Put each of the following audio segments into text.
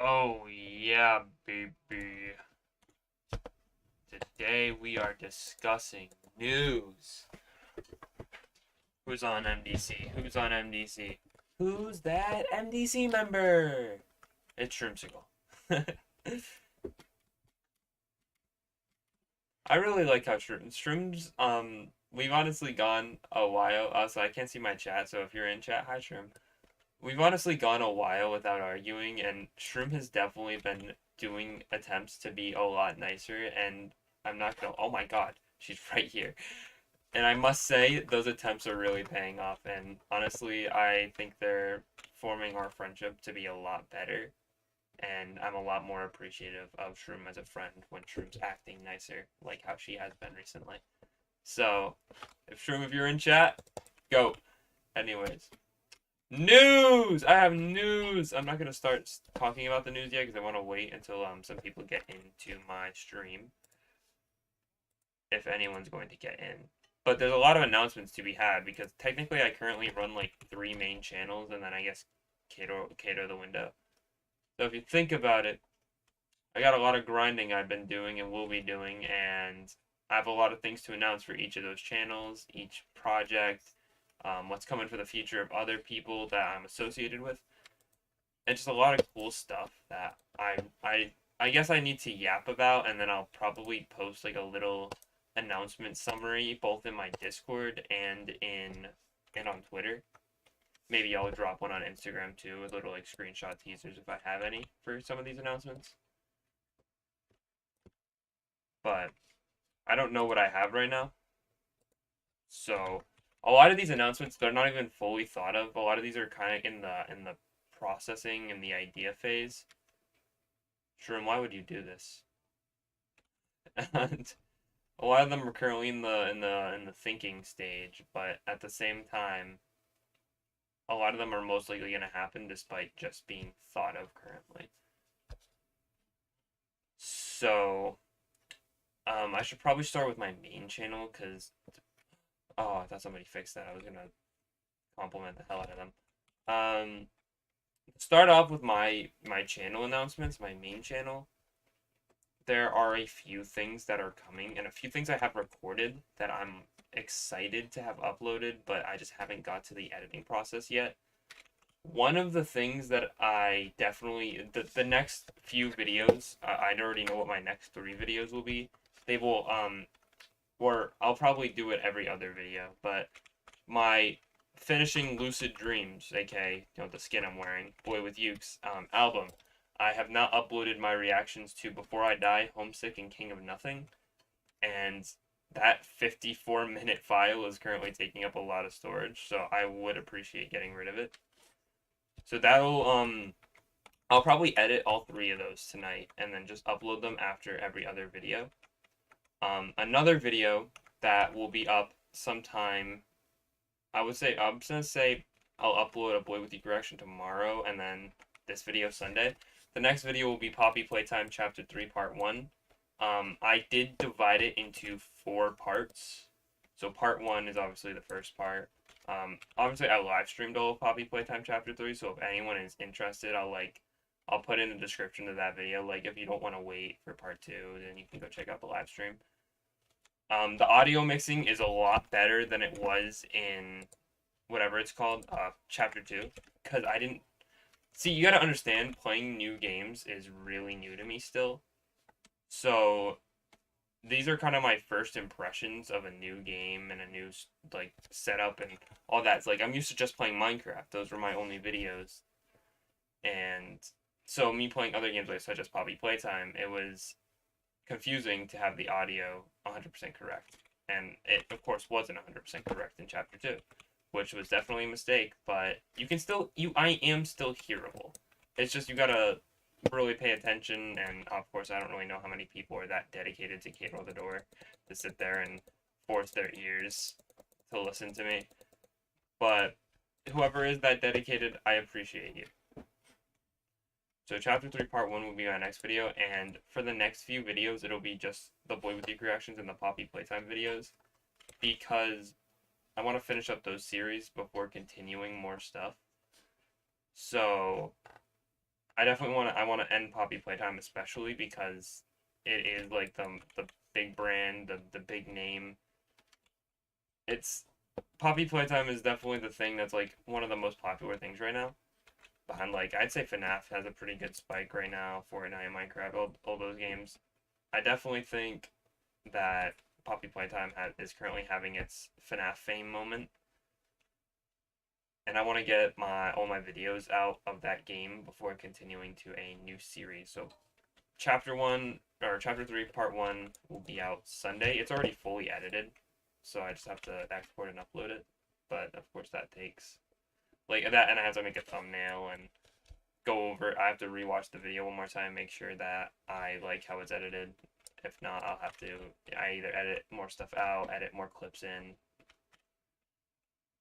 Oh yeah, baby. Today we are discussing news. Who's on MDC? Who's on MDC? Who's that MDC member? It's Shroomsicle. I really like how Shrooms, we've honestly gone a while. So I can't see my chat, so if you're in chat, hi Shroom. We've honestly gone a while without arguing, and Shroom has definitely been doing attempts to be a lot nicer, and I'm not gonna. Oh my god, she's right here. And I must say, those attempts are really paying off, and honestly, I think they're forming our friendship to be a lot better, and I'm a lot more appreciative of Shroom as a friend when Shroom's acting nicer, like how she has been recently. So, if Shroom, if you're in chat, go. Anyways. News! I have news! I'm not going to start talking about the news yet because I want to wait until some people get into my stream. If anyone's going to get in. But there's a lot of announcements to be had because technically I currently run like 3 main channels and then I guess cater the window. So if you think about it, I got a lot of grinding I've been doing and will be doing, and I have a lot of things to announce for each of those channels, each project, what's coming for the future of other people that I'm associated with, and just a lot of cool stuff that I guess I need to yap about, and then I'll probably post like a little announcement summary both in my Discord and on Twitter. Maybe I'll drop one on Instagram too, a little like screenshot teasers if I have any for some of these announcements. But I don't know what I have right now. So a lot of these announcements they're not even fully thought of. A lot of these are kind of in the processing and the idea phase. Shroom, why would you do this? And a lot of them are currently in the thinking stage, but at the same time, a lot of them are most likely going to happen despite just being thought of currently. So, I should probably start with my main channel because I thought somebody fixed that. I was gonna compliment the hell out of them. Um, Start off with my channel announcements, my main channel. There are a few things that are coming and a few things I have recorded that I'm excited to have uploaded, but I just haven't got to the editing process yet. One of the things that I definitely the next few videos, I already know what my next 3 videos will be. They will or I'll probably do it every other video, but my finishing Lucid Dreams, aka the skin I'm wearing, Boy with Ukes album. I have not uploaded my reactions to Before I Die, Homesick, and King of Nothing, and that 54-minute file is currently taking up a lot of storage, so I would appreciate getting rid of it. So that'll I'll probably edit all 3 of those tonight and then just upload them after every other video. Another video that will be up sometime, I'm gonna say I'll upload a Boy with You correction tomorrow and then this video Sunday. The next video will be Poppy Playtime Chapter 3 Part 1. I did divide it into 4 parts. So part 1 is obviously the first part. Obviously I live streamed all of Poppy Playtime Chapter 3, so if anyone is interested, I'll put in the description of that video. Like if you don't want to wait for part 2, then you can go check out the live stream. The audio mixing is a lot better than it was in whatever it's called, Chapter 2, because I didn't see. You gotta understand, playing new games is really new to me still. So these are kind of my first impressions of a new game and a new like setup and all that. It's like I'm used to just playing Minecraft. Those were my only videos, and so me playing other games like such as Poppy Playtime, it was confusing to have the audio 100% correct. And it, of course, wasn't 100% correct in Chapter 2, which was definitely a mistake, but I am still hearable. It's just you gotta really pay attention, and of course, I don't really know how many people are that dedicated to Cato the Door to sit there and force their ears to listen to me. But whoever is that dedicated, I appreciate you. So Chapter 3 Part 1 will be my next video, and for the next few videos, it'll be just the Boy with You reactions and the Poppy Playtime videos, because I want to finish up those series before continuing more stuff. So I definitely want to end Poppy Playtime, especially because it is like the big brand, the big name. It's Poppy Playtime is definitely the thing that's like one of the most popular things right now. Behind like I'd say FNAF has a pretty good spike right now. Fortnite, Minecraft, all those games. I definitely think that Poppy Playtime is currently having its FNAF fame moment, and I want to get all my videos out of that game before continuing to a new series. So chapter 1 or chapter 3 part 1 will be out Sunday. It's already fully edited, so I just have to export and upload it. But of course that takes like that, and I have to make a thumbnail and go over. I have to rewatch the video one more time, make sure that I like how it's edited. If not, I'll have to I either edit more stuff out, edit more clips in.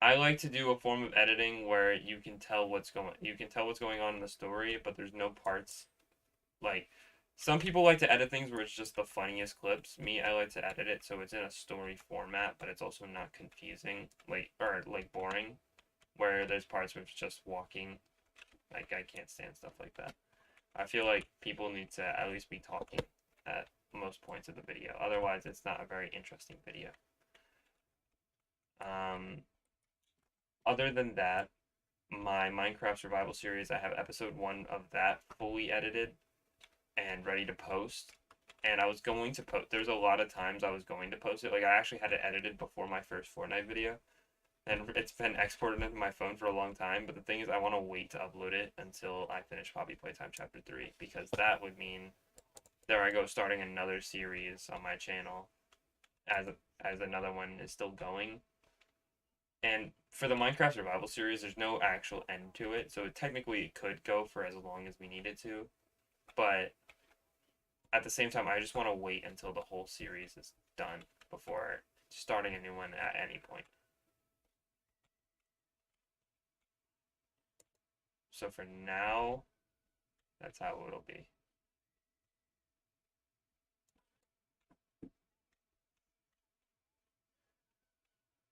I like to do a form of editing where you can tell what's going on in the story, but there's no parts like some people like to edit things where it's just the funniest clips. Me, I like to edit it so it's in a story format, but it's also not confusing, like boring, where there's parts where it's just walking. Like I can't stand stuff like that. I feel like people need to at least be talking at most points of the video. Otherwise, it's not a very interesting video. Um, Other than that, my Minecraft survival series, I have episode 1 of that fully edited and ready to post. And I was going to post, there's a lot of times I was going to post it. Like, I actually had it edited before my first Fortnite video. And it's been exported into my phone for a long time. But the thing is, I want to wait to upload it until I finish Poppy Playtime Chapter 3. Because that would mean there I go starting another series on my channel as another one is still going. And for the Minecraft Survival series, there's no actual end to it, so technically it could go for as long as we need it to. But at the same time, I just want to wait until the whole series is done before starting a new one at any point. So for now, that's how it'll be.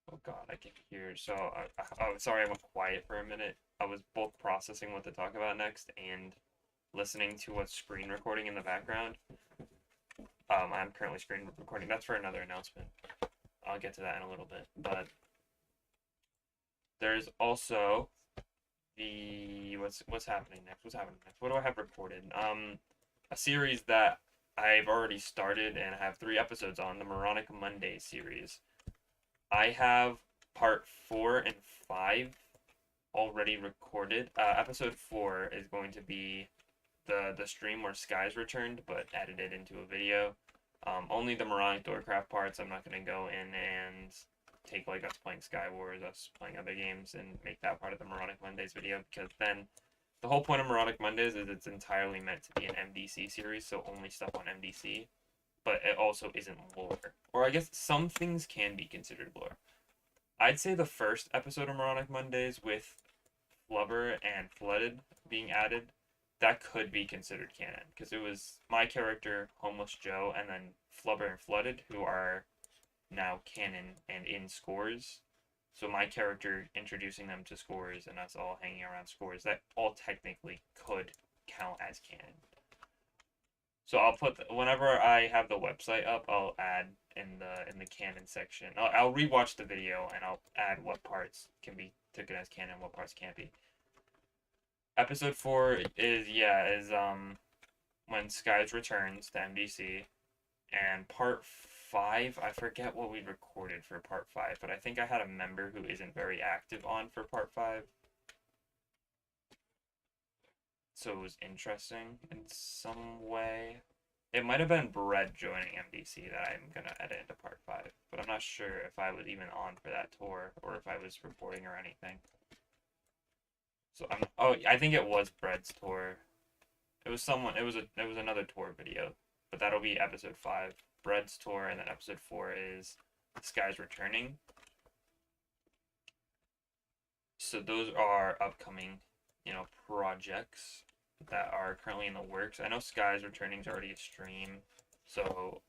Oh God, I can hear. So, oh, sorry, I went quiet for a minute. I was both processing what to talk about next and listening to what's screen recording in the background. I'm currently screen recording. That's for another announcement. I'll get to that in a little bit. But there's also what's happening next? What's happening next? What do I have recorded? A series that I've already started and have 3 episodes on, the Moronic Monday series. I have part 4 and 5 already recorded. Episode 4 is going to be the stream where Skies returned, but edited into a video. Only the Moronic Doorcraft parts. I'm not going to go in and take like us playing Sky Wars, us playing other games, and make that part of the Moronic Mondays video, because then the whole point of Moronic Mondays is it's entirely meant to be an MDC series, so only stuff on MDC, but it also isn't lore. Or I guess some things can be considered lore. I'd say the first episode of Moronic Mondays with Flubber and Flooded being added, that could be considered canon, because it was my character, Homeless Joe, and then Flubber and Flooded, who are now canon and in Scores. So my character introducing them to Scores and us all hanging around Scores, that all technically could count as canon. So I'll put whenever I have the website up, I'll add in the canon section. I'll rewatch the video and I'll add what parts can be taken as canon, what parts can't be. Episode 4 is when Skies returns to MDC, and part 5, I forget what we recorded for part 5, but I think I had a member who isn't very active on for part 5. So it was interesting in some way. It might have been Bread joining MDC that I'm going to edit into part 5, but I'm not sure if I was even on for that tour or if I was reporting or anything. So I think it was Bread's tour. It was another tour video, but that'll be episode 5. Bread's tour, and then episode 4 is Sky's returning. So those are upcoming, projects that are currently in the works. I know Sky's returning is already a stream, so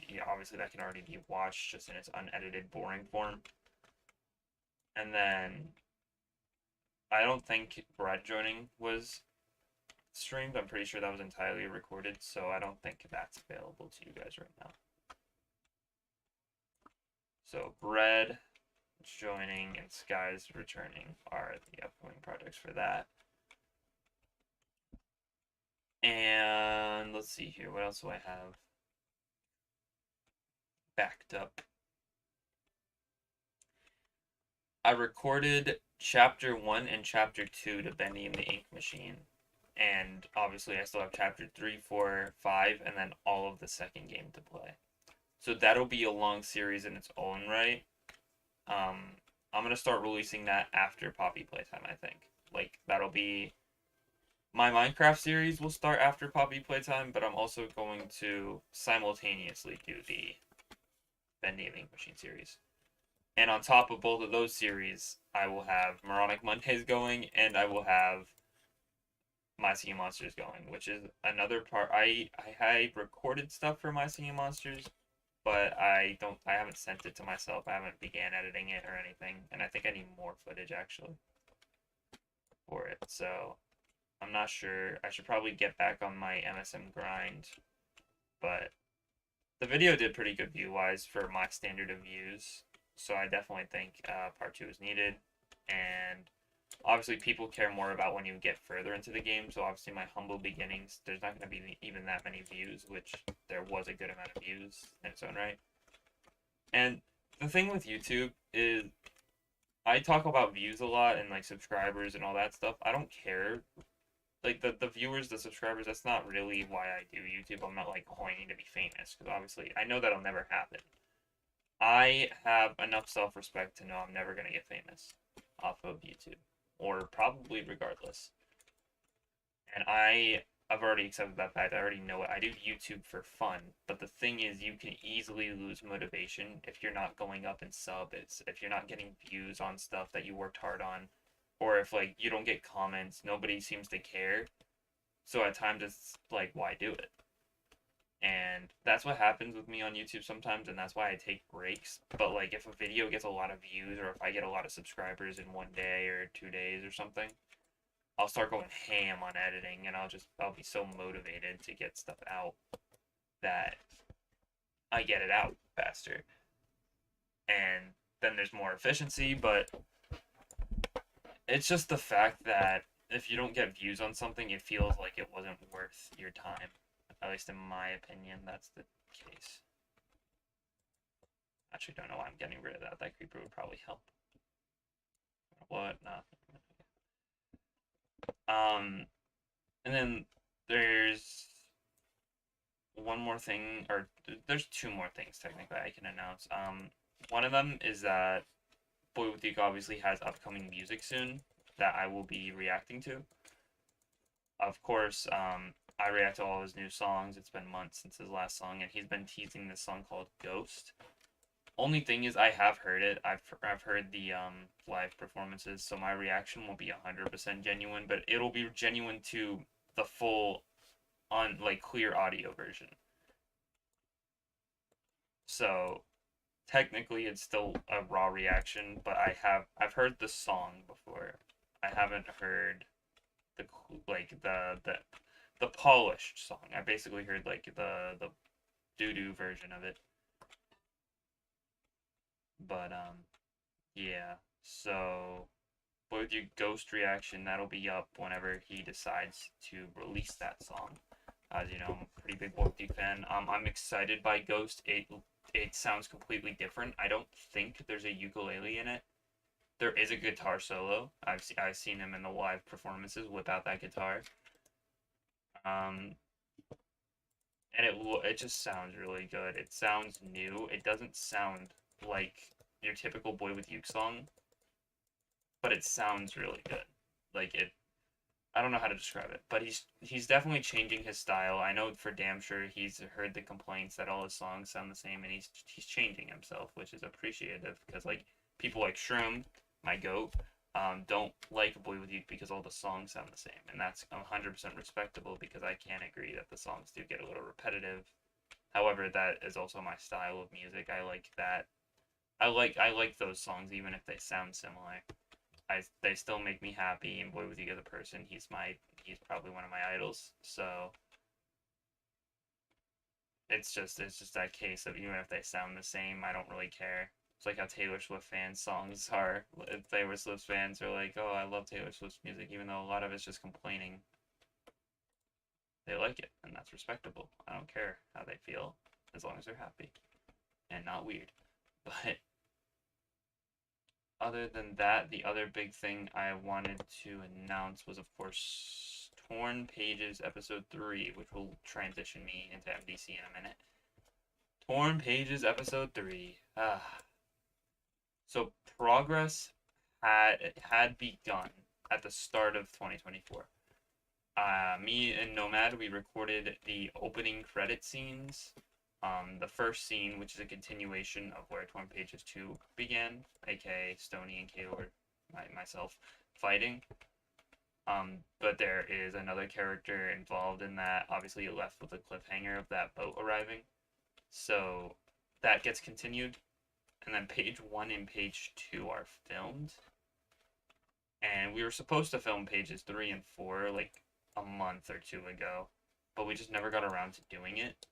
yeah, obviously that can already be watched just in its unedited, boring form. And then I don't think Bread joining was streamed. I'm pretty sure that was entirely recorded, so I don't think that's available to you guys right now. So Bread joining and Sky's returning are the upcoming projects for that. And let's see here, what else do I have backed up? I recorded chapter 1 and chapter 2 to Bendy and the Ink Machine. And obviously I still have chapter 3, 4, 5, and then all of the second game to play. So that'll be a long series in its own right. I'm gonna start releasing that after Poppy Playtime, I think. Like, that'll be my Minecraft series will start after Poppy Playtime, but I'm also going to simultaneously do the Bendy and Ink Machine series. And on top of both of those series, I will have Moronic Mondays going, and I will have My Singing Monsters going, which is another part. I recorded stuff for My Singing Monsters, but I haven't sent it to myself. I haven't began editing it or anything, and I think I need more footage actually for it. So I'm not sure. I should probably get back on my MSM grind, but the video did pretty good view-wise for my standard of views, so I definitely think part 2 is needed, and obviously people care more about when you get further into the game, so obviously my humble beginnings, there's not going to be even that many views, which there was a good amount of views in its own right. And the thing with YouTube is I talk about views a lot and like subscribers and all that stuff. I don't care. Like the viewers, the subscribers, that's not really why I do YouTube. I'm not like whining to be famous, because obviously I know that'll never happen. I have enough self-respect to know I'm never going to get famous off of YouTube, or probably regardless. And I've already accepted that fact. I already know it. I do YouTube for fun, but the thing is, you can easily lose motivation if you're not going up in subs, if you're not getting views on stuff that you worked hard on, or if like you don't get comments, nobody seems to care. So at times it's like, why do it? And that's what happens with me on YouTube sometimes, and that's why I take breaks. But like if a video gets a lot of views, or if I get a lot of subscribers in 1 day or 2 days or something, I'll start going ham on editing, and I'll be so motivated to get stuff out that I get it out faster. And then there's more efficiency, but it's just the fact that if you don't get views on something, it feels like it wasn't worth your time. At least in my opinion, that's the case. Actually, don't know why I'm getting rid of that. That creeper would probably help. What? Nah. And then there's one more thing, or there's 2 more things technically I can announce. One of them is that Boy with Duke obviously has upcoming music soon that I will be reacting to. Of course, I react to all his new songs. It's been months since his last song, and he's been teasing this song called Ghost. Only thing is, I have heard it. I've heard the live performances, so my reaction will be 100% genuine, but it'll be genuine to the full, on like clear audio version. So technically, it's still a raw reaction, but I've heard the song before. I haven't heard the the polished song. I basically heard like the doo-doo version of it. But yeah. So Boy With You Ghost reaction, that'll be up whenever he decides to release that song. As you know, I'm a pretty big Boy With You fan. I'm excited by Ghost. It sounds completely different. I don't think there's a ukulele in it. There is a guitar solo. I've seen him in the live performances whip out that guitar. And it just sounds really good. It sounds new. It doesn't sound like your typical Boy With You song, but it sounds really good. Like it, I don't know how to describe it, but he's definitely changing his style. I know for damn sure he's heard the complaints that all his songs sound the same, and he's changing himself, which is appreciative, because like people like Shroom, my goat, don't like Boy With You because all the songs sound the same, and that's 100% respectable, because I can agree that the songs do get a little repetitive. However, that is also my style of music. I like that. I like those songs even if they sound similar. they still make me happy. And Boy With You as a person, he's probably one of my idols. So it's just that case of even if they sound the same, I don't really care. It's like how Taylor Swift fans songs are. If Taylor Swift fans are like, oh, I love Taylor Swift's music, even though a lot of it's just complaining. They like it, and that's respectable. I don't care how they feel, as long as they're happy and not weird. But other than that, the other big thing I wanted to announce was, of course, Torn Pages Episode 3, which will transition me into MDC in a minute. Torn Pages Episode 3. So progress had begun at the start of 2024. Me and Nomad, we recorded the opening credit scenes. The first scene, which is a continuation of where Torn Pages 2 began, aka Stony and Kaylor, myself, fighting. But there is another character involved in that. Obviously, it left with a cliffhanger of that boat arriving. So that gets continued. And then page 1 and page 2 are filmed. And we were supposed to film pages 3 and 4 like a month or two ago, but we just never got around to doing it.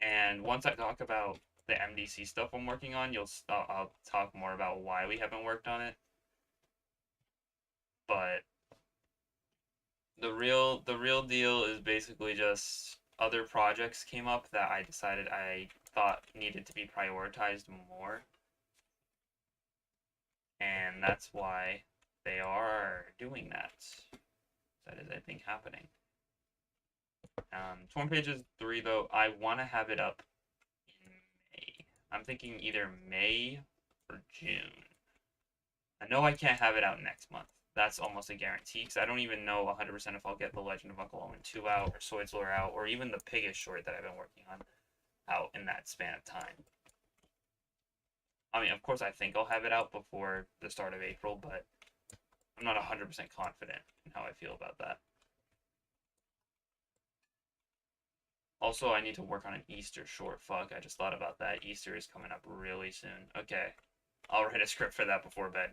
And once I talk about the MDC stuff I'm working on, I'll talk more about why we haven't worked on it. But the real deal is basically just other projects came up that I decided I thought needed to be prioritized more. And that's why they are doing that. That is, I think, happening. Torn Pages 3, though, I want to have it up in May. I'm thinking either May or June. I know I can't have it out next month. That's almost a guarantee, because I don't even know 100% if I'll get The Legend of Uncle Owen 2 out, or Soitzler out, or even the Piggish short that I've been working on out in that span of time. I mean, of course, I think I'll have it out before the start of April, but I'm not 100% confident in how I feel about that. Also, I need to work on an Easter short. Fuck, I just thought about that. Easter is coming up really soon. Okay. I'll write a script for that before bed.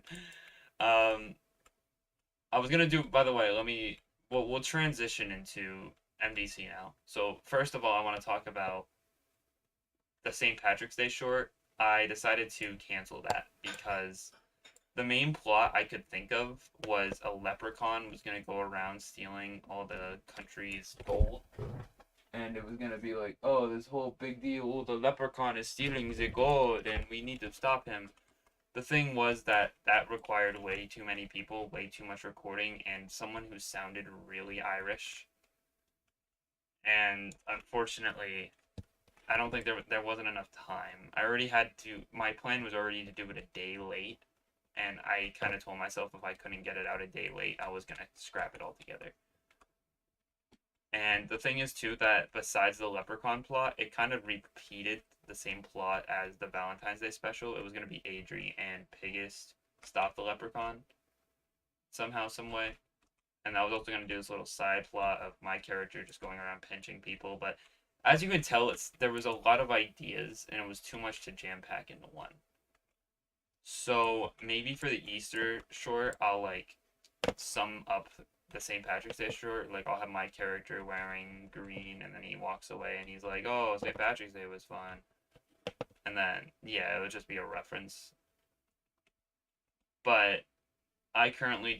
I was gonna do, by the way, we'll transition into MDC now. So, first of all, I want to talk about the St. Patrick's Day short. I decided to cancel that because the main plot I could think of was a leprechaun was gonna go around stealing all the country's gold. And it was gonna be like, oh, this whole big deal, the leprechaun is stealing the gold and we need to stop him. The thing was that required way too many people, way too much recording, and someone who sounded really Irish. And unfortunately, I don't think there wasn't enough time. My plan was already to do it a day late, and I kind of told myself if I couldn't get it out a day late, I was gonna scrap it altogether. And the thing is, too, that besides the leprechaun plot, it kind of repeated the same plot as the Valentine's Day special. It was going to be Adri and Piggist stop the leprechaun somehow, some way. And I was also going to do this little side plot of my character just going around pinching people. But as you can tell, there was a lot of ideas, and it was too much to jam-pack into one. So maybe for the Easter short, I'll, sum up the St. Patrick's Day short. I'll have my character wearing green, and then he walks away, and he's like, oh, St. Patrick's Day was fun. And then, yeah, it would just be a reference. But I currently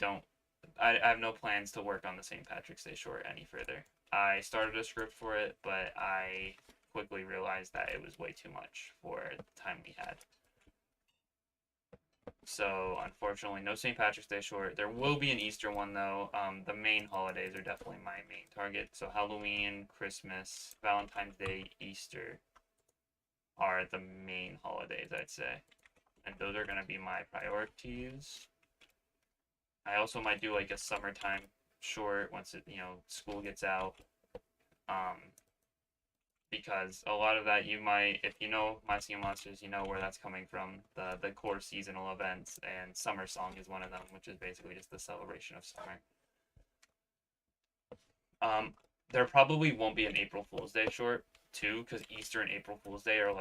I have no plans to work on the St. Patrick's Day short any further. I started a script for it, but I quickly realized that it was way too much for the time we had. So, unfortunately, no St. Patrick's Day short. There will be an Easter one, though. The main holidays are definitely my main target. So, Halloween, Christmas, Valentine's Day, Easter are the main holidays, I'd say. And those are going to be my priorities. I also might do, a summertime short once school gets out. Because a lot of that if you know My Singing Monsters, you know where that's coming from. The core seasonal events, and Summer Song is one of them, which is basically just the celebration of summer. There probably won't be an April Fool's Day short, too, because Easter and April Fool's Day are,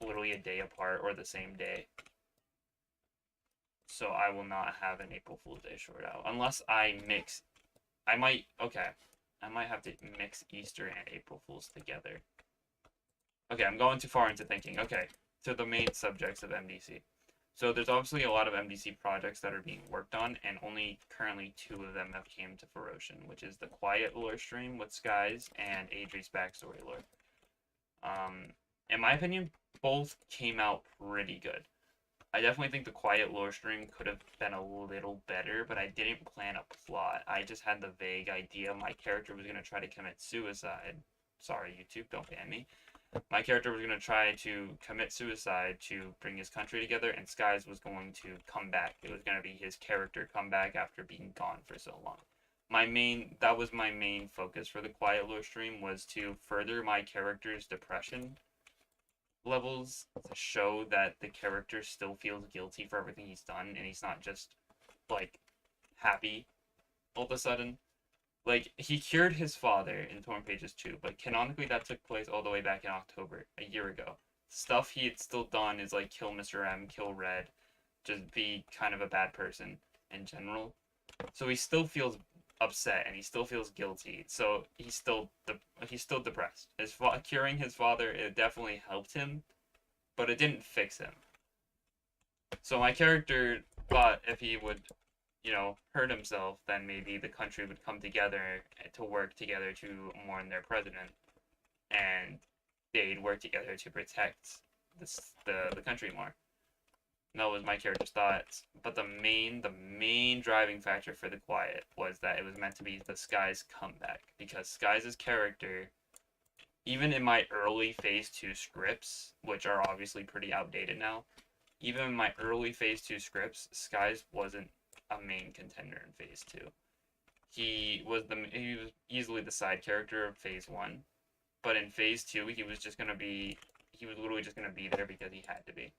literally a day apart or the same day. so I will not have an April Fool's Day short out unless I mix. I might okay. I might have to mix Easter and April Fools together. Okay, I'm going too far into thinking. Okay, to the main subjects of MDC. So there's obviously a lot of MDC projects that are being worked on, and only currently 2 of them have came to fruition, which is the Quiet lore stream with Skies and Adri's backstory lore. In my opinion, both came out pretty good. I definitely think the Quiet lore stream could have been a little better, but I didn't plan a plot. I just had the vague idea my character was going to try to commit suicide. Sorry, YouTube, don't ban me. My character was going to try to commit suicide to bring his country together, and Skies was going to come back. It was going to be his character come back after being gone for so long. That was my main focus for the Quiet lore stream, was to further my character's depression levels, to show that the character still feels guilty for everything he's done, and he's not just, like, happy all of a sudden. Like, he cured his father in Torn Pages 2, but canonically that took place all the way back in October, a year ago. Stuff he had still done is, like, kill Mr. M, kill Red, just be kind of a bad person in general. So he still feels upset, and he still feels guilty, so he's still depressed. Curing his father, it definitely helped him, but it didn't fix him. So my character thought if he would, hurt himself, then maybe the country would come together to work together to mourn their president, and they'd work together to protect the country more. That was my character's thoughts. But the main driving factor for the Quiet was that it was meant to be the Skies comeback, because Skies' character, even in my early Phase 2 scripts, which are obviously pretty outdated now, even in my early Phase 2 scripts, Skies wasn't a main contender in Phase 2. He was easily the side character of Phase 1, but in Phase 2 he was literally just gonna be there because he had to be.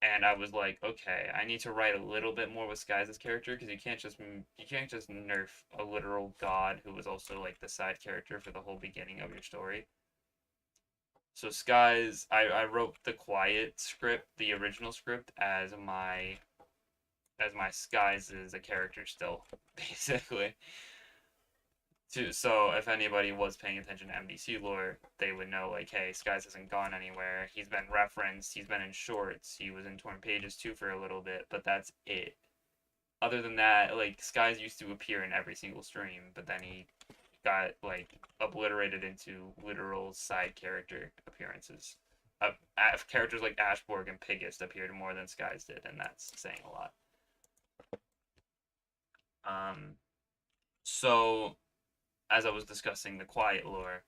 And I was like, okay, I need to write a little bit more with Skies' character, because you can't just nerf a literal god who was also like the side character for the whole beginning of your story. So Skies, I wrote the Quiet script, the original script, as my Skies is a character still, basically. So if anybody was paying attention to MDC lore, they would know, like, hey, Skies hasn't gone anywhere. He's been referenced. He's been in shorts. He was in Torn Pages 2 for a little bit, but that's it. Other than that, like, Skies used to appear in every single stream, but then he got, like, obliterated into literal side character appearances. Characters like Ashborg and Pigist appeared more than Skies did, and that's saying a lot. So as I was discussing, the Quiet lore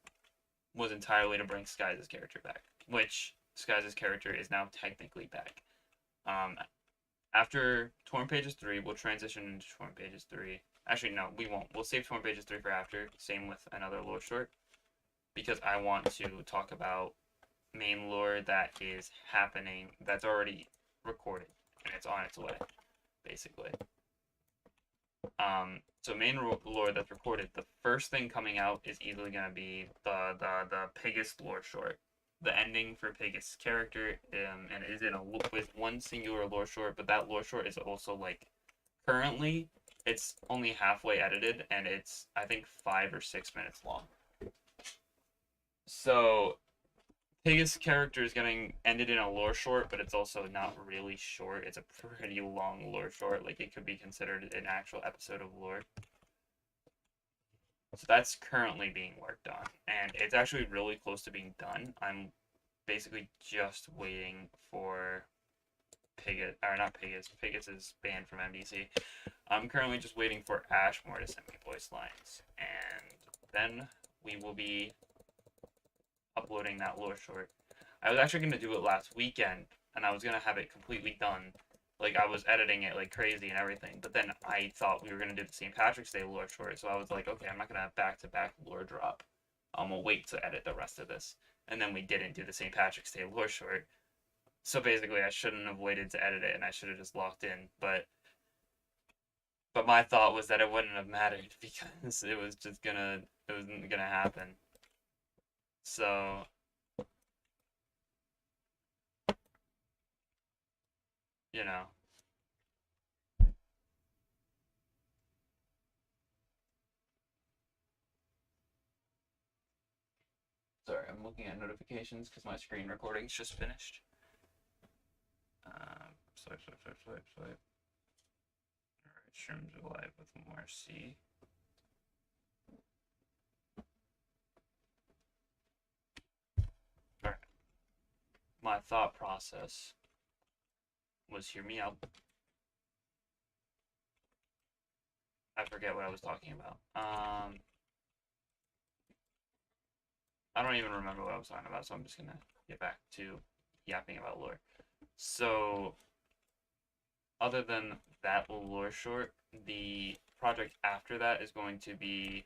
was entirely to bring Skies' character back, which Skies' character is now technically back. After Torn Pages 3, we'll transition into Torn Pages 3. Actually, no, we won't. We'll save Torn Pages 3 for after. Same with another lore short, because I want to talk about main lore that is happening, that's already recorded, and it's on its way, basically. So main lore that's recorded, the first thing coming out is easily going to be the Pigist lore short. The ending for Pigist's character, and it is with one singular lore short, but that lore short is also, like, currently, it's only halfway edited, and it's, I think, 5 or 6 minutes long. So Pigist's character is getting ended in a lore short, but it's also not really short. It's a pretty long lore short. Like, it could be considered an actual episode of lore. So that's currently being worked on, and it's actually really close to being done. I'm basically just waiting for Pigist, or not Pigist. Pigist is banned from MDC. I'm currently just waiting for Ashmore to send me voice lines, and then we will be uploading that lore short. I was actually going to do it last weekend, and I was going to have it completely done. Like, I was editing it like crazy and everything, but then I thought we were going to do the St. Patrick's Day lore short, so I was like, okay, I'm not going to have back-to-back lore drop. We'll wait to edit the rest of this. And then we didn't do the St. Patrick's Day lore short. So basically, I shouldn't have waited to edit it, and I should have just locked in, but my thought was that it wouldn't have mattered, because it wasn't gonna happen. So Sorry, I'm looking at notifications because my screen recording's just finished. Swipe, swipe, swipe, swipe, swipe. Alright, streams are live with Marcy. Alright. My thought process was, hear me out. I forget what I was talking about. I don't even remember what I was talking about, so I'm just gonna get back to yapping about lore. So, other than that lore short, the project after that is going to be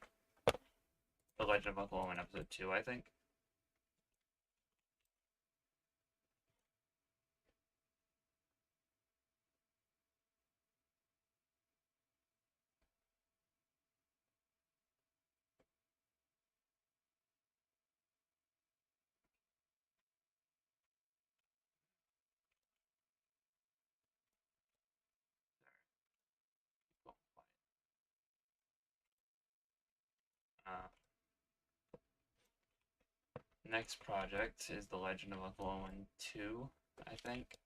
The Legend of Uncle Owen episode 2, I think. Uh, Next project is The Legend of Uncle Owen 2, I think.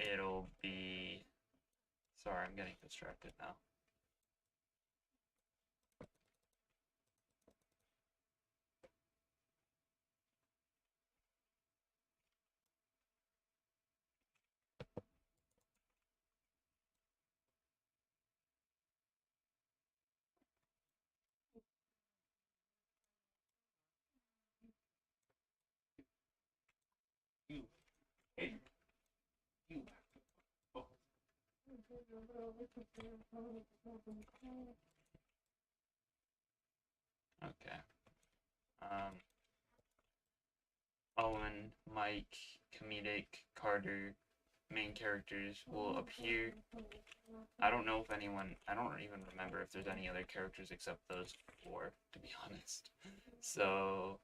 It'll be... Sorry, I'm getting distracted now. Okay. Owen, Mike, comedic, Carter, main characters will appear. I don't know if anyone, I don't even remember if there's any other characters except those 4, to be honest. So,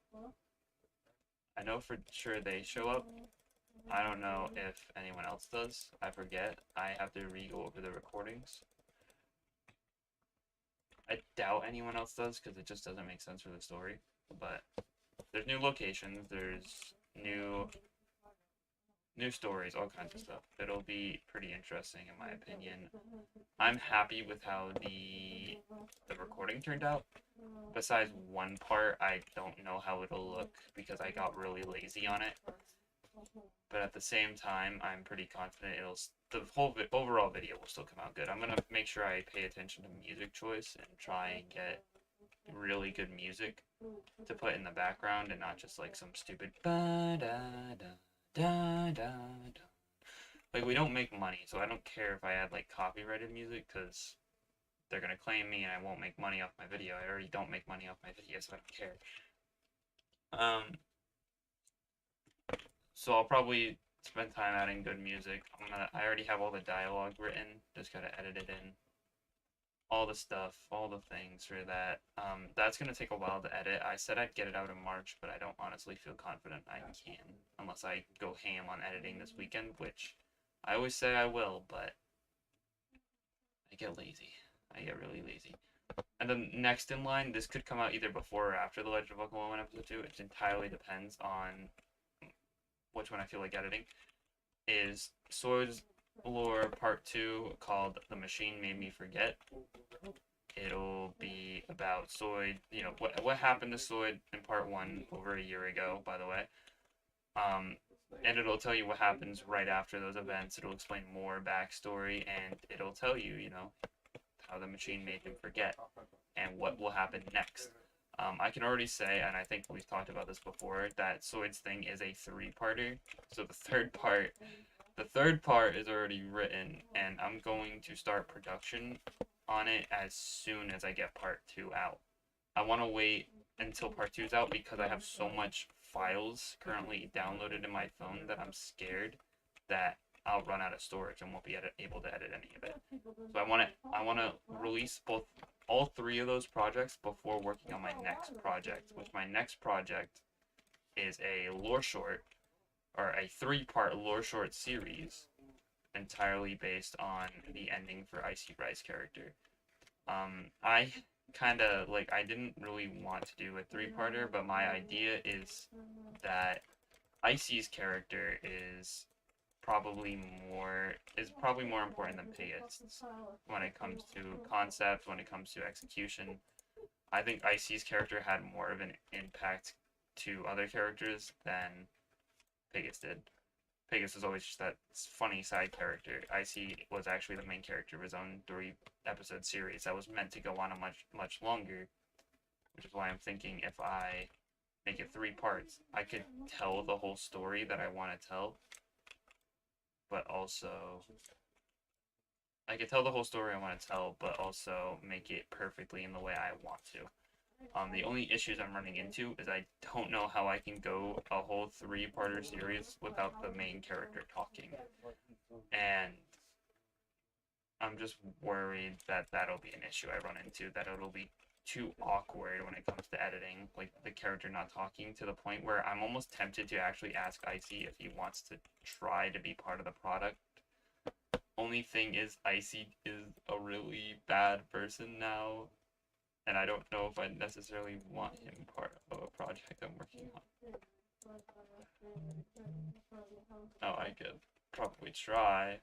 I know for sure they show up. I don't know if anyone else does. I forget. I have to re-go over the recordings. I doubt anyone else does because it just doesn't make sense for the story. But there's new locations, there's new stories, all kinds of stuff. It'll be pretty interesting in my opinion. I'm happy with how the recording turned out. Besides one part, I don't know how it'll look because I got really lazy on it. But at the same time, I'm pretty confident the whole overall video will still come out good. I'm gonna make sure I pay attention to music choice and try and get really good music to put in the background and not just like some stupid ba da da da da da. Like, we don't make money, so I don't care if I add like copyrighted music because they're gonna claim me and I won't make money off my video. I already don't make money off my video, so I don't care. So I'll probably spend time adding good music. I already have all the dialogue written, just gotta edit it in. All the stuff, all the things for that. That's gonna take a while to edit. I said I'd get it out in March, but I don't honestly feel confident I can, unless I go ham on editing this weekend, which I always say I will, but I get lazy. I get really lazy. And then next in line, this could come out either before or after The Legend of Uncle Owen episode 2. It entirely depends on which one I feel like editing, is Swords Lore Part 2 called The Machine Made Me Forget. It'll be about Soyd, you know, what happened to Soyd in Part 1 over a year ago, by the way. And it'll tell you what happens right after those events. It'll explain more backstory, and it'll tell you, you know, how the machine made him forget and what will happen next. I can already say, and I think we've talked about this before, that Soyd's thing is a 3-parter. So the third part is already written, and I'm going to start production on it as soon as I get Part 2 out. I want to wait until Part 2 is out because I have so much files currently downloaded in my phone that I'm scared that I'll run out of storage and won't be able to edit any of it. So I want to release all 3 of those projects before working on my next project, which my next project is a lore short, or a 3-part lore short series entirely based on the ending for Icy Rice character. I kind of like, I didn't really want to do a three-parter, but my idea is that Icy's character is probably more important than Pigast's when it comes to concept, when it comes to execution. I think Icy's character had more of an impact to other characters than Pigast did. Pigast was always just that funny side character. Icy was actually the main character of his own 3-episode series that was meant to go on a much longer, which is why I'm thinking if I make it 3 parts, I could tell the whole story that I want to tell, but also I could tell the whole story I want to tell, but also make it perfectly in the way I want to. The only issues I'm running into is I don't know how I can go a whole 3-parter series without the main character talking, and I'm just worried that that'll be an issue I run into, that it'll be too awkward when it comes to editing, like the character not talking, to the point where I'm almost tempted to actually ask Icy if he wants to try to be part of the product. Only thing is, Icy is a really bad person now, and I don't know if I necessarily want him part of a project I'm working on. Oh, I could probably try,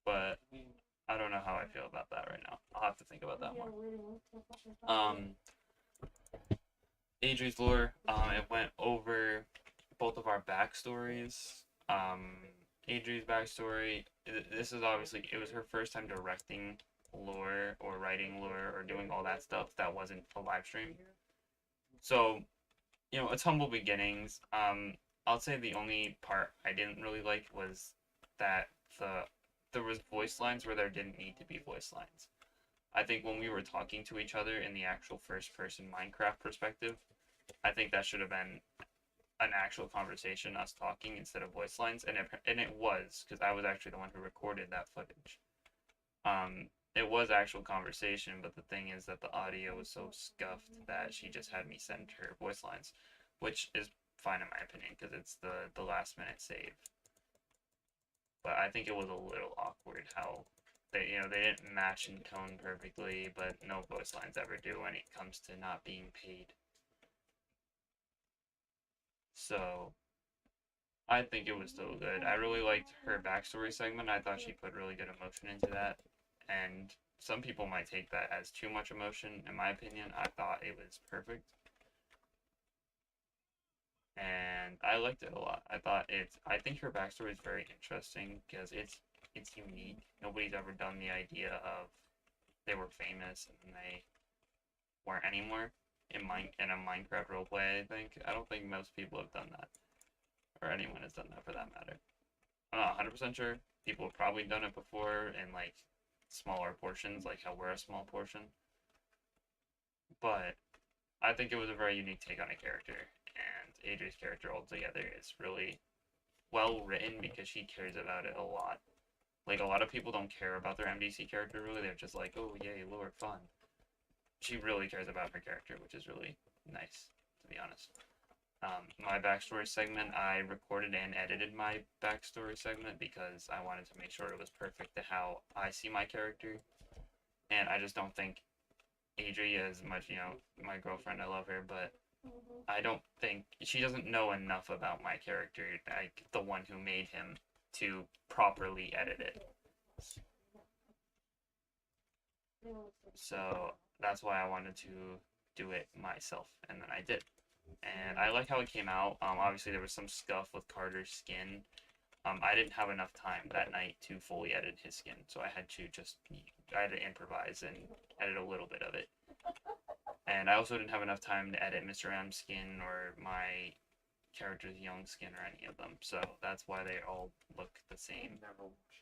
but I don't know how I feel about that right now. I'll have to think about that more. Adri's lore, it went over both of our backstories. Adri's backstory, this is obviously, it was her first time directing lore or writing lore or doing all that stuff that wasn't a live stream. So, you know, it's humble beginnings. I'll say the only part I didn't really like was that there was voice lines where there didn't need to be voice lines. I think when we were talking to each other in the actual first person Minecraft perspective, I think that should have been an actual conversation, us talking instead of voice lines, and it was, because I was actually the one who recorded that footage. It was actual conversation, but the thing is that the audio was so scuffed that she just had me send her voice lines, which is fine in my opinion because it's the last minute save. But I think it was a little awkward how they didn't match in tone perfectly, but no voice lines ever do when it comes to not being paid. So I think it was still good. I really liked her backstory segment. I thought she put really good emotion into that. And some people might take that as too much emotion. In my opinion, I thought it was perfect. And I liked it a lot. I think her backstory is very interesting because it's unique. Nobody's ever done the idea of they were famous and they weren't anymore in a Minecraft roleplay. I don't think most people have done that, or anyone has done that for that matter. I'm not 100% sure. People have probably done it before in like smaller portions, like how we're a small portion. But I think it was a very unique take on a character, and Adri's character altogether is really well written because she cares about it a lot. Like, a lot of people don't care about their MDC character, really. They're just like, oh, yay, lore, fun. She really cares about her character, which is really nice, to be honest. My backstory segment, I recorded and edited my backstory segment because I wanted to make sure it was perfect to how I see my character. And I just don't think Adri, as much, my girlfriend, I love her, but I don't think she doesn't know enough about my character, like the one who made him, to properly edit it. So that's why I wanted to do it myself, and then I did. And I like how it came out. Obviously, there was some scuff with Carter's skin. I didn't have enough time that night to fully edit his skin, so I had to improvise and edit a little bit of it. And I also didn't have enough time to edit Mr. M's skin or my character's young skin or any of them, so that's why they all look the same.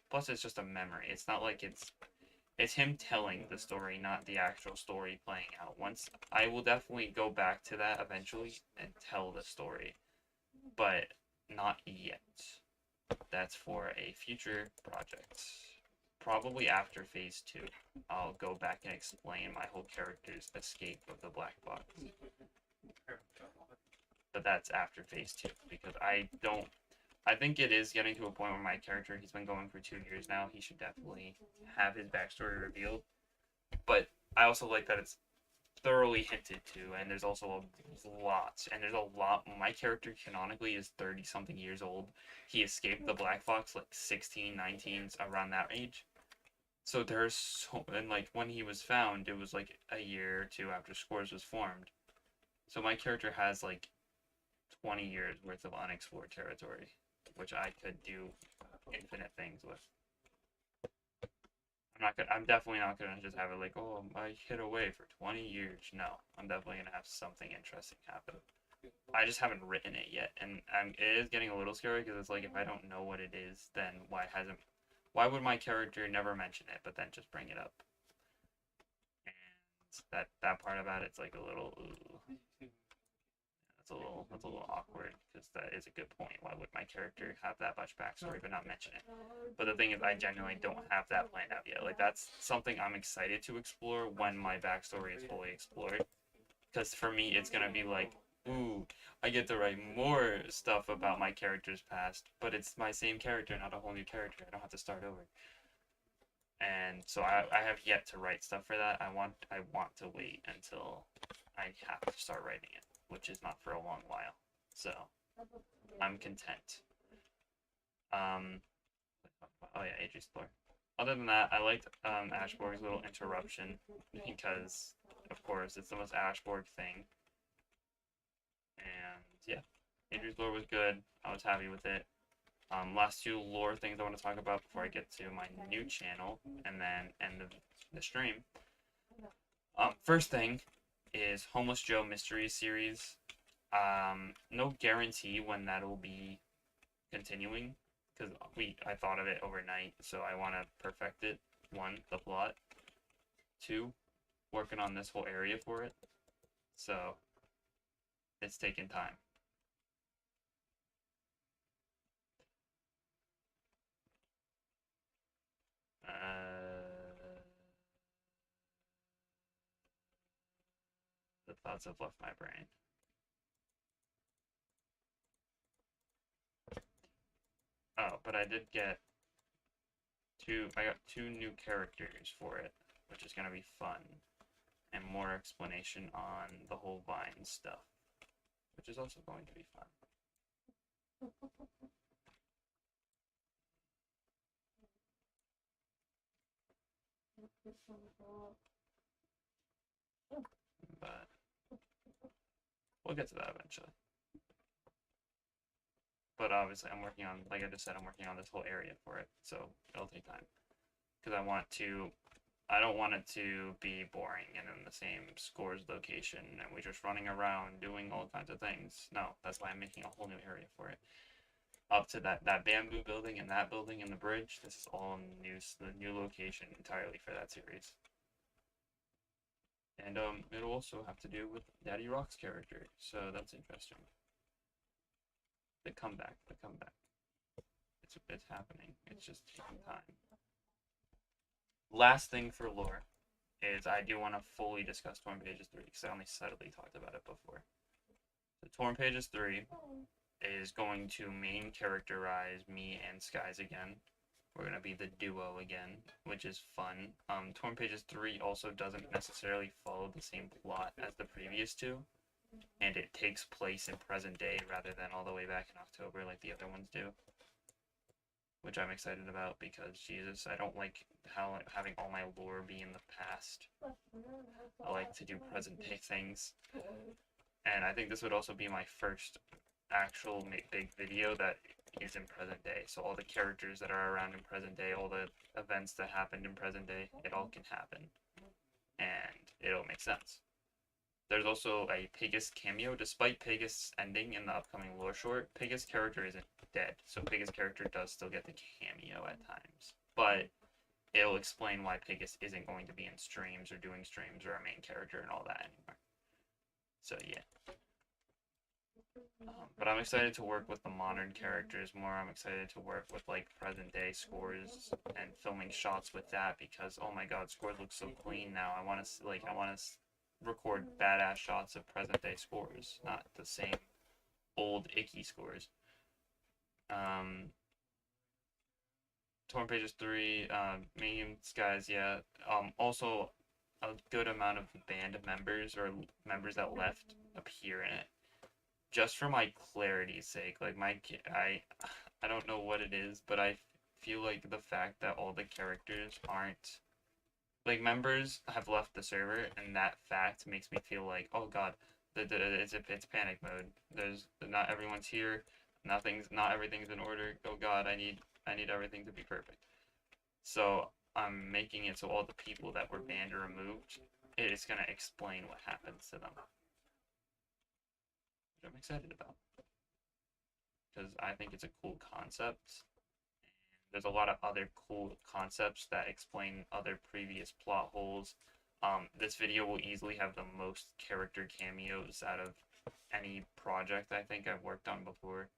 Plus, it's just a memory. It's not like it's him telling the story, not the actual story playing out. Once I will definitely go back to that eventually and tell the story, but not yet. That's for a future project. Probably after phase 2, I'll go back and explain my whole character's escape of the black box. But that's after phase 2 because I think it is getting to a point where my character, he's been going for 2 years now, he should definitely have his backstory revealed. but I also like that it's thoroughly hinted to, and there's also a lot, and there's a lot. My character canonically is 30 something years old. He escaped the Black Fox like 16, 19, around that age. So there's so, and like when he was found, it was like a year or two after Scores was formed. So my character has like 20 years worth of unexplored territory, which I could do infinite things with. I'm definitely not gonna just have it like, oh, I hid away for 20 years. No, I'm definitely gonna have something interesting happen. I just haven't written it yet, and it is getting a little scary because it's like if I don't know what it is, then why would my character never mention it, but then just bring it up? And that part about it's like a little, ooh, that's a little awkward because that is a good point. Why would my character have that much backstory but not mention it? But the thing is, I genuinely don't have that planned out yet. Like that's something I'm excited to explore when my backstory is fully explored. Because for me, it's gonna be like, ooh, I get to write more stuff about my character's past, but it's my same character, not a whole new character. I don't have to start over. And so I have yet to write stuff for that. I want to wait until I have to start writing it, which is not for a long while. So I'm content. Um, oh yeah, Age Explorer. Other than that, I liked Ashborg's little interruption because, of course, it's the most Ashborg thing. And yeah, Age Explorer was good. I was happy with it. Last two lore things I want to talk about before I get to my new channel and then end the stream. First thing is Homeless Joe Mystery Series. No guarantee when that'll be continuing because I thought of it overnight, so I want to perfect it. One, the plot. Two, working on this whole area for it. So it's taking time. The thoughts have left my brain. Oh, but I did get I got two new characters for it, which is gonna be fun, and more explanation on the whole Vine stuff, which is also going to be fun. But we'll get to that eventually. But obviously, I'm working on, like I just said, I'm working on this whole area for it, so it'll take time. Because I don't want it to be boring and in the same Scores location and we're just running around doing all kinds of things. No, that's why I'm making a whole new area for it. Up to that bamboo building and that building and the bridge, this is all the new location entirely for that series. And it'll also have to do with Daddy Rock's character, so that's interesting. The comeback. It's happening. It's just taking time. Last thing for lore is I do want to fully discuss Torn Pages 3 because I only subtly talked about it before. So Torn Pages 3 is going to main characterize me and Skies again. We're going to be the duo again, which is fun. Torn Pages 3 also doesn't necessarily follow the same plot as the previous two, and it takes place in present day rather than all the way back in October like the other ones do. Which I'm excited about because, Jesus, I don't like having all my lore be in the past. I like to do present day things. And I think this would also be my first actual big video that is in present day. So all the characters that are around in present day, all the events that happened in present day, it all can happen. And it'll make sense. There's also a Pegasus cameo. Despite Pegasus ending in the upcoming lore short, Pegasus' character isn't dead. So Pegasus' character does still get the cameo at times. But it'll explain why Pegasus isn't going to be in streams or doing streams or a main character and all that anymore. So yeah. But I'm excited to work with the modern characters more. I'm excited to work with like present day Scores and filming shots with that because oh my god, Scores looks so clean now. I want to record badass shots of present day Scores, not the same old icky Scores. Torn Pages 3, medium skies, yeah. Also, a good amount of band members or members that left appear in it, just for my clarity's sake. Like I don't know what it is, but I feel like the fact that all the characters aren't like members have left the server, and that fact makes me feel like, oh god, it's panic mode. There's not everyone's here, not everything's in order. Oh god, I need everything to be perfect. So I'm making it so all the people that were banned or removed, it is gonna explain what happens to them, which I'm excited about because I think it's a cool concept. There's a lot of other cool concepts that explain other previous plot holes. This video will easily have the most character cameos out of any project I think I've worked on before.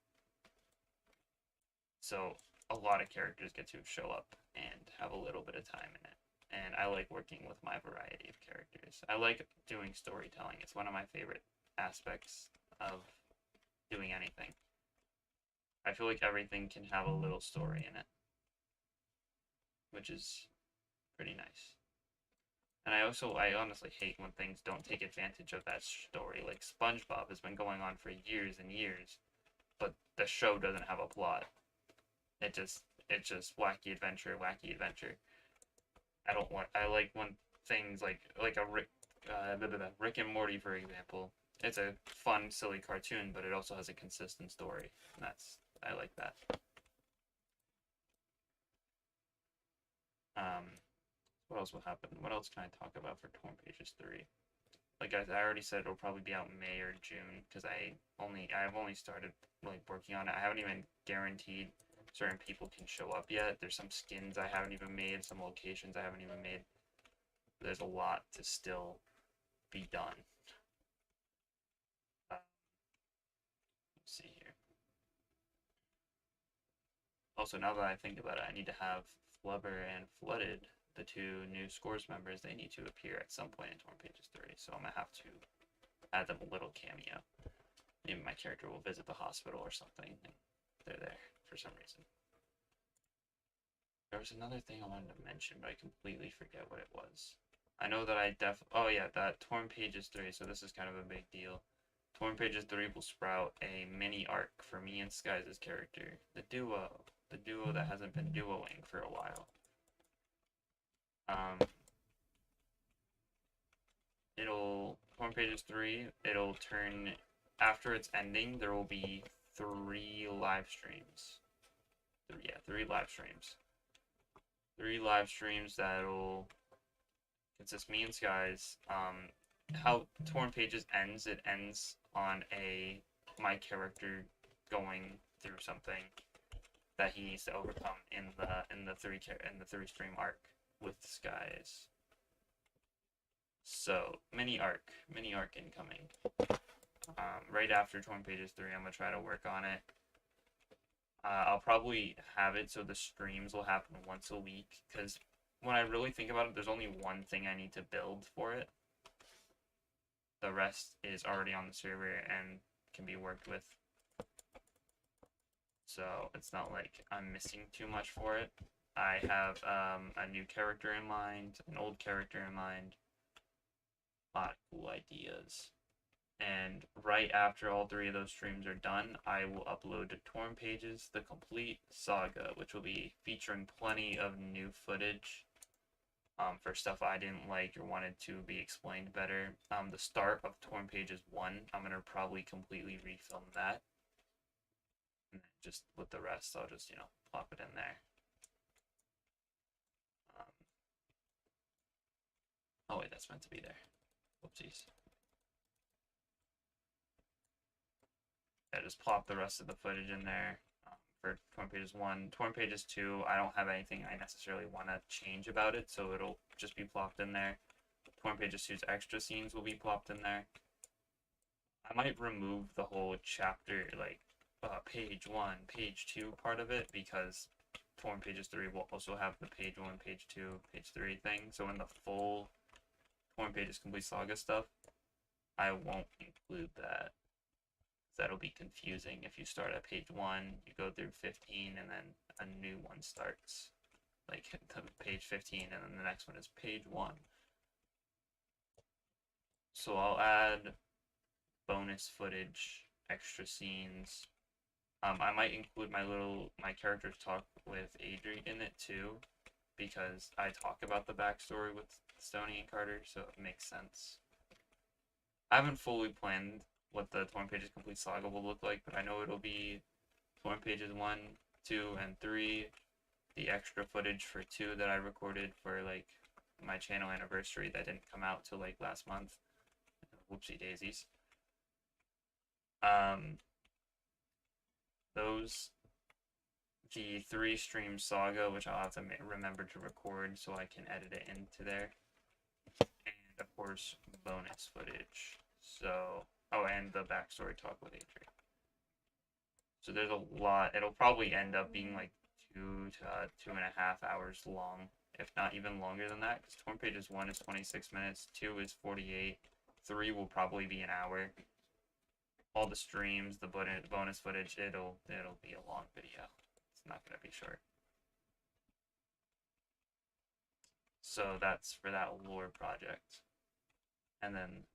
So a lot of characters get to show up and have a little bit of time in it. And I like working with my variety of characters. I like doing storytelling. It's one of my favorite aspects of doing anything. I feel like everything can have a little story in it, which is pretty nice. And I honestly hate when things don't take advantage of that story. Like SpongeBob has been going on for years and years, but the show doesn't have a plot. It's just wacky adventure, wacky adventure. I like when things like a Rick and Morty, for example. It's a fun, silly cartoon, but it also has a consistent story. And I like that. What else will happen? What else can I talk about for Torn Pages 3? Like I already said, it'll probably be out May or June because I've only started like working on it. I haven't even guaranteed certain people can show up yet. There's some skins I haven't even made, some locations I haven't even made. There's a lot to still be done. Let's see here. Also, now that I think about it, I need to have Flubber and Flooded, the two new Scores members. They need to appear at some point in Torn Pages 3, so I'm gonna have to add them a little cameo. Maybe my character will visit the hospital or something, and they're there for some reason. There was another thing I wanted to mention, but I completely forget what it was. I know that oh yeah, that Torn Pages 3, so this is kind of a big deal. Torn Pages 3 will sprout a mini arc for me and Skies' character, the duo that hasn't been duoing for a while. Torn Pages 3, it'll turn, after its ending, there will be 3 live streams. Three live streams. 3 live streams that'll consist me and Skies. How Torn Pages ends, it ends on my character going through something that he needs to overcome in the three stream arc with Skies. So mini arc incoming. Right after Torn Pages 3, I'm gonna try to work on it. I'll probably have it so the streams will happen once a week, because when I really think about it, there's only one thing I need to build for it. The rest is already on the server and can be worked with. So it's not like I'm missing too much for it. I have a new character in mind, an old character in mind, a lot of cool ideas. And right after all 3 of those streams are done, I will upload to Torn Pages the complete saga, which will be featuring plenty of new footage for stuff I didn't like or wanted to be explained better. The start of Torn Pages 1, I'm going to probably completely refilm that. And just with the rest, I'll just, plop it in there. Oh wait, that's meant to be there. Whoopsies. Yeah, just plop the rest of the footage in there for Torn Pages 1. Torn Pages 2, I don't have anything I necessarily want to change about it, so it'll just be plopped in there. Torn Pages 2's extra scenes will be plopped in there. I might remove the whole chapter, like page 1, page 2 part of it, because Torn Pages 3 will also have the page 1, page 2, page 3 thing. So in the full Torn Pages Complete Saga stuff, I won't include that. That'll be confusing. If you start at page 1, you go through 15, and then a new one starts. Like page 15, and then the next one is page 1. So I'll add bonus footage, extra scenes. I might include my character's talk with Adri in it too, because I talk about the backstory with Stoney and Carter, so it makes sense. I haven't fully planned what the Torn Pages Complete Saga will look like, but I know it'll be Torn Pages 1, 2, and 3, the extra footage for 2 that I recorded for like my channel anniversary that didn't come out till like last month. Whoopsie daisies. Um, those, the 3 stream saga, which I'll have to remember to record so I can edit it into there, and of course bonus footage. So, oh, and the backstory talk with Adrian. So there's a lot. It'll probably end up being like 2 to 2.5 hours long, if not even longer than that, because Torn Pages 1 is 26 minutes, 2 is 48, 3 will probably be an hour. All the streams, the bonus footage, it'll be a long video. It's not gonna be short. So that's for that lore project. And then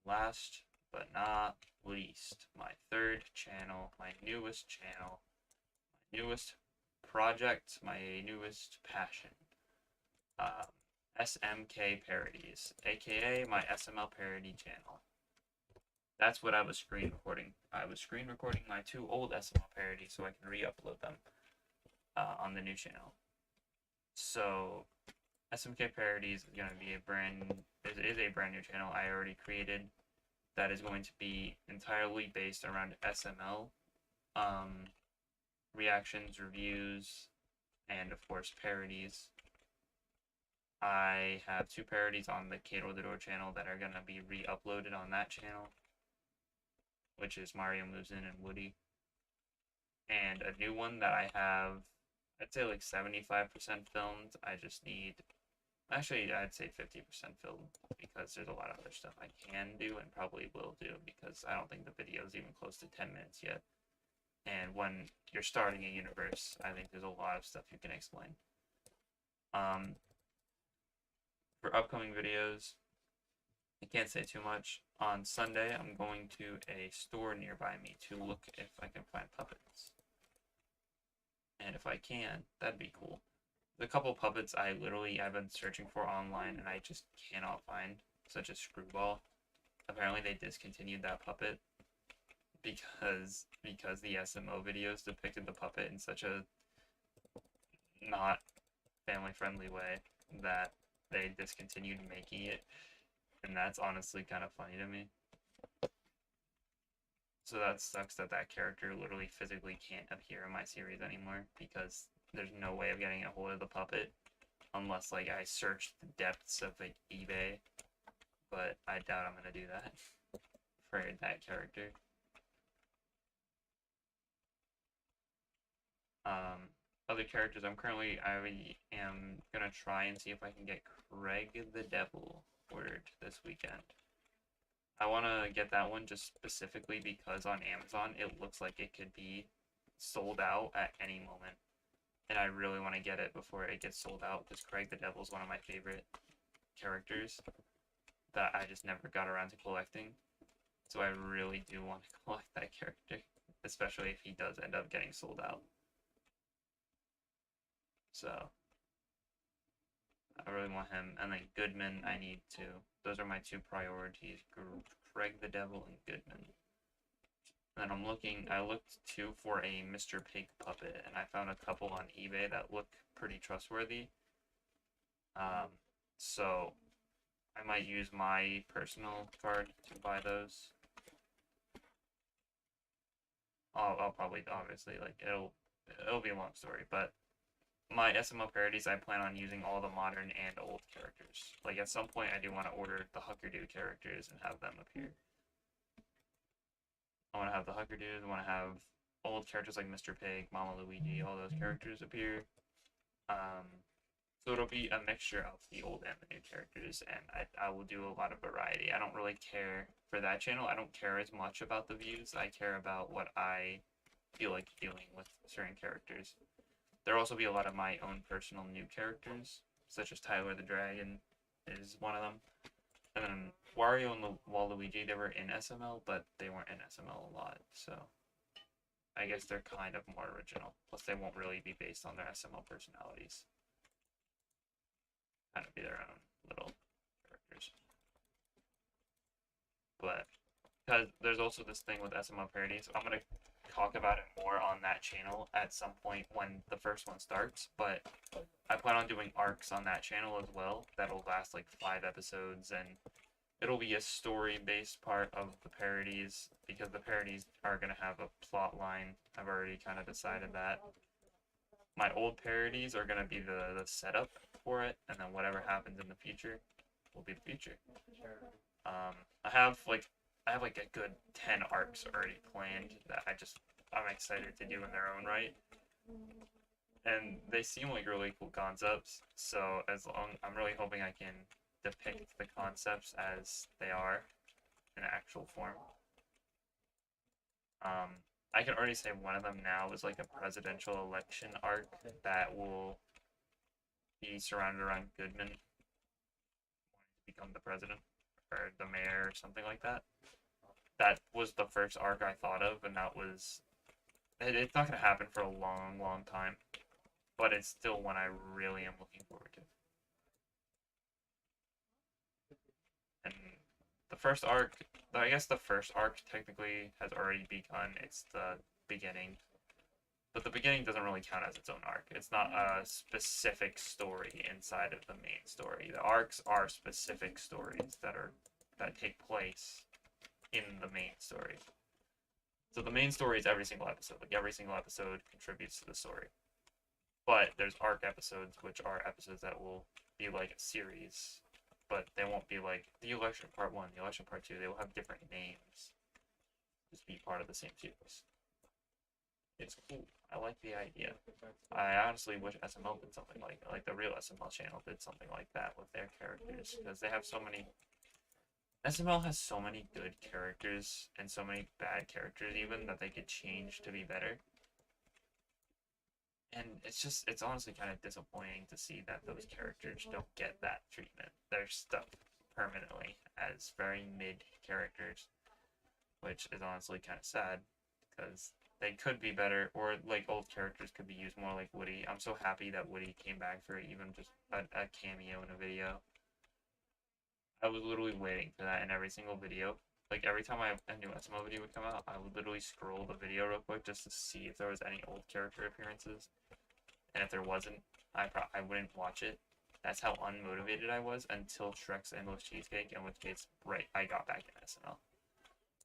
last but not least, my third channel, my newest channel, my newest project, my newest passion. SMK Parodies, aka my SML parody channel. That's what I was screen recording. I was screen recording my 2 old SML parodies so I can re-upload them on the new channel. So SMK Parodies is going to be a brand new channel I already created that is going to be entirely based around SML reactions, reviews, and of course parodies. I have 2 parodies on the Cato the Door channel that are going to be re-uploaded on that channel, which is Mario Moves In and Woody. And a new one that I have, I'd say like 75% filmed. I just need, actually I'd say 50% filmed, because there's a lot of other stuff I can do and probably will do, because I don't think the video is even close to 10 minutes yet. And when you're starting a universe, I think there's a lot of stuff you can explain. For upcoming videos, I can't say too much. On Sunday, I'm going to a store nearby me to look if I can find puppets. And if I can, that'd be cool. The couple puppets I've been searching for online and I just cannot find, such as Screwball. Apparently they discontinued that puppet because the SMO videos depicted the puppet in such a not family friendly way that they discontinued making it, and that's honestly kind of funny to me. So that sucks that that character literally physically can't appear in my series anymore, because there's no way of getting a hold of the puppet unless like I search the depths of like eBay, but I doubt I'm gonna do that for that character. Other characters, I am gonna try and see if I can get Craig the Devil ordered this weekend. I want to get that one just specifically because on Amazon it looks like it could be sold out at any moment, and I really want to get it before it gets sold out, because Craig the Devil is one of my favorite characters that I just never got around to collecting. So I really do want to collect that character, especially if he does end up getting sold out. So I really want him, and then Goodman I need to. Those are my 2 priorities: Craig the Devil and Goodman. And then I looked too for a Mr. Pig puppet, and I found a couple on eBay that look pretty trustworthy. So I might use my personal card to buy those. I'll probably, obviously, like, it'll be a long story, but my SML parodies, I plan on using all the modern and old characters. Like, at some point, I do want to order the Huckerdoo characters and have them appear. I want to have the Huckerdoos, I want to have old characters like Mr. Pig, Mama Luigi, all those characters appear. So it'll be a mixture of the old and the new characters, and I will do a lot of variety. I don't really care for that channel. I don't care as much about the views. I care about what I feel like doing with certain characters. There'll also be a lot of my own personal new characters, such as Tyler the Dragon is one of them. And then Wario and Waluigi, they were in SML, but they weren't in SML a lot. So I guess they're kind of more original. Plus, they won't really be based on their SML personalities. Kind of be their own little characters. But because there's also this thing with SML parodies, I'm gonna talk about it more on that channel at some point when the first one starts. But I plan on doing arcs on that channel as well. That'll last like 5 episodes, and it'll be a story-based part of the parodies because the parodies are gonna have a plot line. I've already kind of decided that. My old parodies are gonna be the setup for it, and then whatever happens in the future will be the future. I have like a good 10 arcs already planned that I'm excited to do in their own right, and they seem like really cool concepts. So I'm really hoping I can depict the concepts as they are in actual form. I can already say one of them now is like a presidential election arc that will be surrounded around Goodman wanting to become the president or the mayor or something like that. That was the first arc I thought of, and it's not going to happen for a long, long time, but it's still one I really am looking forward to. And the first arc, I guess the first arc technically has already begun. It's the beginning. But the beginning doesn't really count as its own arc. It's not a specific story inside of the main story. The arcs are specific stories that take place in the main story. So the main story is every single episode. Like every single episode contributes to the story. But there's arc episodes, which are episodes that will be like a series, but they won't be like the election part 1, the election part 2. They will have different names. Just be part of the same series. It's cool. I like the idea. I honestly wish SML did something like the real SML channel did something like that with their characters, because they have so many. SML has so many good characters and so many bad characters even that they could change to be better. And it's honestly kind of disappointing to see that those characters don't get that treatment. They're stuck permanently as very mid characters, which is honestly kind of sad because they could be better, or like old characters could be used more like Woody. I'm so happy that Woody came back for even just a cameo in a video. I was literally waiting for that in every single video. Like every time a new SML video would come out, I would literally scroll the video real quick just to see if there was any old character appearances. And if there wasn't, I wouldn't watch it. That's how unmotivated I was until Shrek's Endless Cheesecake, in which case, right, I got back into SML.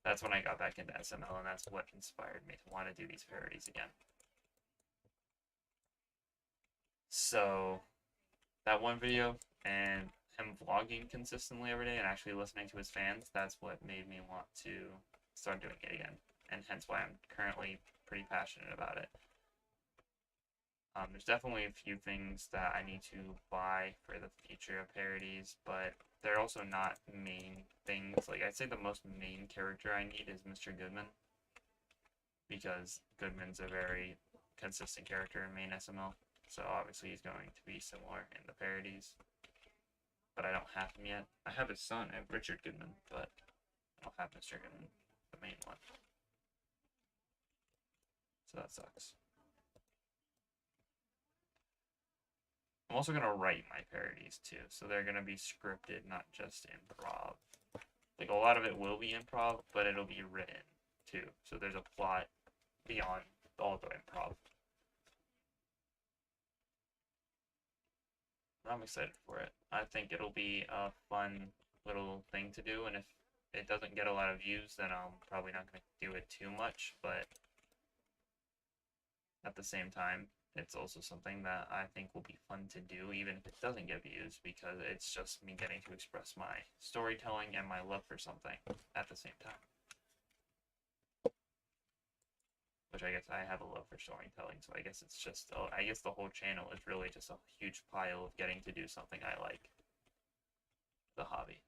That's when I got back into SML, and that's what inspired me to want to do these parodies again. So, that one video, and him vlogging consistently every day and actually listening to his fans, that's what made me want to start doing it again. And hence why I'm currently pretty passionate about it. There's definitely a few things that I need to buy for the future of parodies, but they're also not main things. Like, I'd say the most main character I need is Mr. Goodman, because Goodman's a very consistent character in main SML, so obviously he's going to be similar in the parodies. But I don't have him yet. I have his son, I have Richard Goodman, but I don't have Mr. Goodman, the main one. So that sucks. I'm also going to write my parodies too, so they're going to be scripted, not just improv. Like, a lot of it will be improv, but it'll be written too, so there's a plot beyond all the improv. I'm excited for it. I think it'll be a fun little thing to do, and if it doesn't get a lot of views, then I'm probably not going to do it too much, but at the same time, it's also something that I think will be fun to do, even if it doesn't get views, because it's just me getting to express my storytelling and my love for something at the same time. Which I guess I have a love for storytelling, so I guess it's just, I guess the whole channel is really just a huge pile of getting to do something I like. The hobby.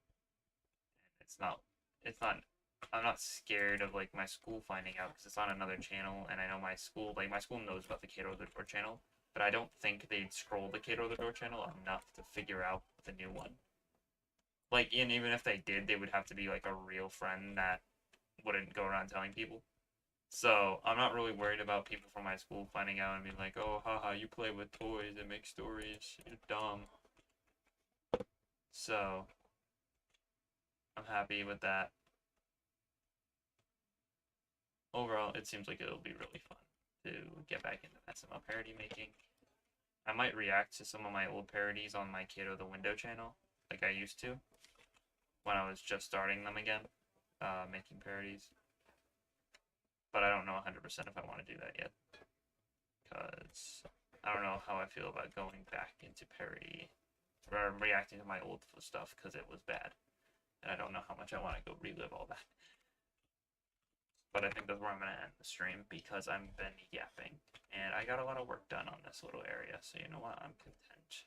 And I'm not scared of like my school finding out because it's on another channel, and I know my school knows about the Cato the Door channel, but I don't think they'd scroll the Cato the Door channel enough to figure out the new one. Like, and even if they did, they would have to be like a real friend that wouldn't go around telling people. So I'm not really worried about people from my school finding out and being like, "Oh, haha, you play with toys and make stories. You're dumb." So I'm happy with that. Overall, it seems like it'll be really fun to get back into SML parody making. I might react to some of my old parodies on my Kid of the Window channel, like I used to when I was just starting them again, making parodies. But I don't know 100% if I want to do that yet, because I don't know how I feel about going back into parody or reacting to my old stuff because it was bad, and I don't know how much I want to go relive all that. But I think that's where I'm going to end the stream because I've been yapping. And I got a lot of work done on this little area. So you know what? I'm content.